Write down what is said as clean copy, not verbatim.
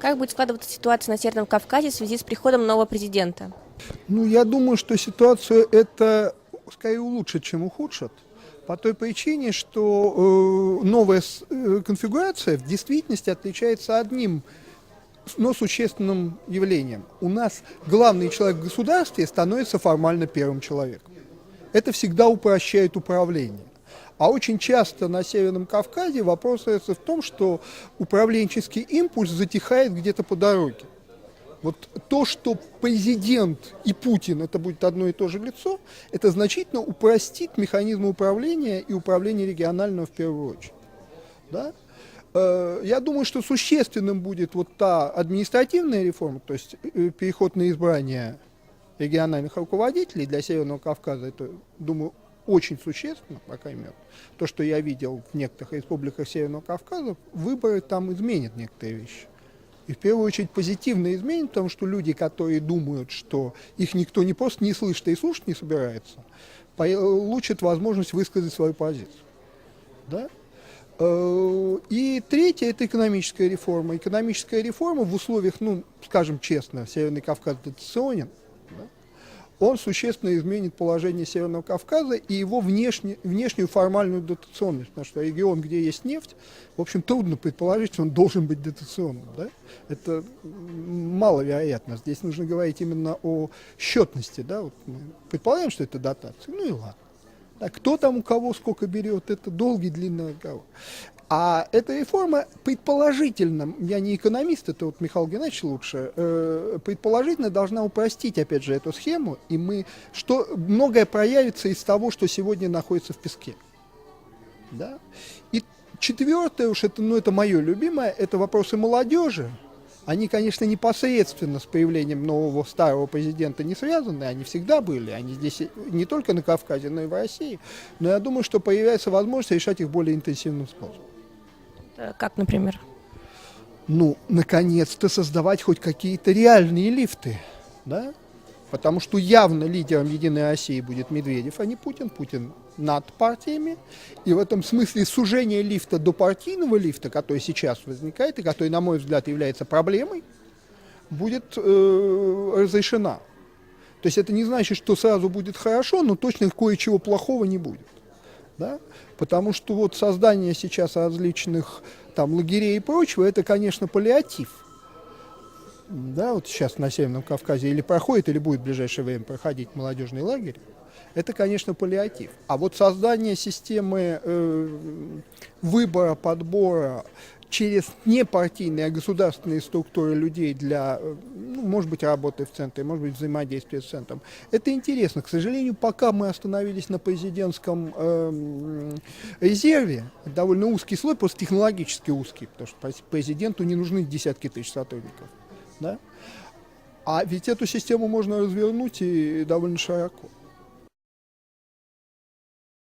Как будет складываться ситуация на Северном Кавказе в связи с приходом нового президента? Ну, я думаю, что ситуацию это скорее улучшит, чем ухудшит. По той причине, что новая конфигурация в действительности отличается одним, но существенным явлением. У нас главный человек в государстве становится формально первым человеком. Это всегда упрощает управление. А очень часто на Северном Кавказе вопрос в том, что управленческий импульс затихает где-то по дороге. Вот то, что президент и Путин это будет одно и то же лицо, это значительно упростит механизмы управления и управления регионального в первую очередь. Да? Я думаю, что существенным будет вот та административная реформа, то есть переход на избрание региональных руководителей для Северного Кавказа, это, думаю, очень существенно, по крайней мере. То, что я видел в некоторых республиках Северного Кавказа, выборы там изменят некоторые вещи. И в первую очередь позитивно изменит, потому что люди, которые думают, что их никто не просто не слышит и слушать не собирается, получат возможность высказать свою позицию. Да? И третье – это экономическая реформа. Экономическая реформа в условиях, ну, скажем честно, Северный Кавказ дотационен, да? Он существенно изменит положение Северного Кавказа и его внешнюю формальную дотационность, потому что регион, где есть нефть, в общем, трудно предположить, что он должен быть дотационным. Да? Это маловероятно. Здесь нужно говорить именно о счетности. Да? Вот мы предполагаем, что это дотация, ну и ладно. Да, кто там у кого сколько берет, это долгий, длинный разговор. А эта реформа предположительно, я не экономист, это вот Михаил Геннадьевич лучше, предположительно должна упростить, опять же, эту схему, и многое проявится из того, что сегодня находится в песке. Да? И четвертое, уж это, ну, это мое любимое, это вопросы молодежи. Они, конечно, непосредственно с появлением нового старого президента не связаны, они всегда были, они здесь не только на Кавказе, но и в России. Но я думаю, что появляется возможность решать их более интенсивным способом. Как, например? Ну, наконец-то создавать хоть какие-то реальные лифты, да? Потому что явно лидером Единой России будет Медведев, а не Путин. Путин над партиями. И в этом смысле сужение лифта до партийного лифта, который сейчас возникает, и который, на мой взгляд, является проблемой, будет разрешена. То есть это не значит, что сразу будет хорошо, но точно кое-чего плохого не будет. Да? Потому что вот создание сейчас различных там лагерей и прочего, это, конечно, паллиатив. Да, вот сейчас на Северном Кавказе или проходит, или будет в ближайшее время проходить молодежный лагерь, это, конечно, паллиатив. А вот создание системы выбора, подбора через непартийные, а государственные структуры людей для, ну, может быть, работы в центре, может быть, взаимодействия с центром, это интересно. К сожалению, пока мы остановились на президентском резерве, довольно узкий слой, просто технологически узкий, потому что президенту не нужны десятки тысяч сотрудников. Да? А ведь эту систему можно развернуть и довольно широко.